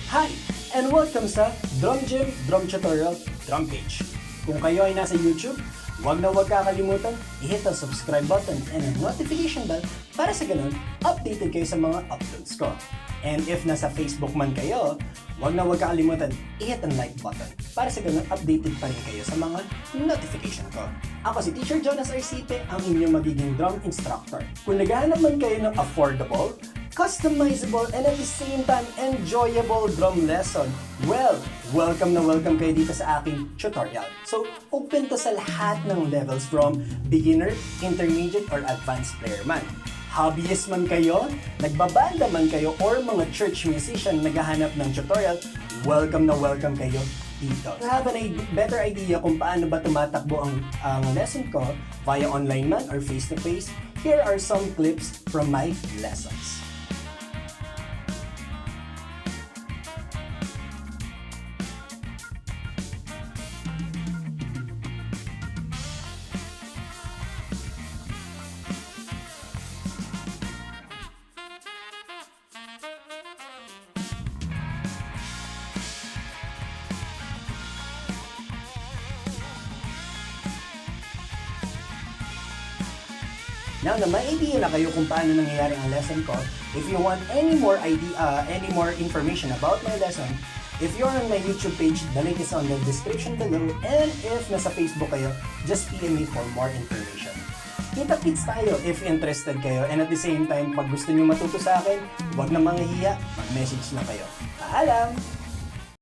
Hi! And welcome sa Drum Gym, Drum Tutorial, Drum Page. Kung kayo ay nasa YouTube, huwag kakalimutan i-hit ang subscribe button and ang notification bell para sa ganun, updated kayo sa mga uploads ko. And if nasa Facebook man kayo, huwag kakalimutan i-hit ang like button para sa ganun, updated pa rin kayo sa mga notification ko. Ako si Teacher Jonas Arcipe, ang inyong magiging drum instructor. Kung naghahanap man kayo ng affordable, customizable, and at the same time, enjoyable drum lesson, well, welcome na welcome kayo dito sa aking tutorial. So, open to sa lahat ng levels from beginner, intermediate, or advanced player man. Hobbyist man kayo, nagbabanda man kayo, or mga church musician naghahanap ng tutorial, welcome na welcome kayo dito. To have a better idea kung paano ba tumatakbo ang lesson ko via online man or face-to-face, here are some clips from my lessons. Now na may idea na kayo kung paano nangyayari ang lesson ko, if you want any more information about my lesson, if you're on my YouTube page, the link is on the description below, and if nasa Facebook kayo, just PM me for more information. Kita-kits tayo if interested kayo, and at the same time, pag gusto nyo matuto sa akin, huwag na manghihiya, mag-message na kayo. Paalam!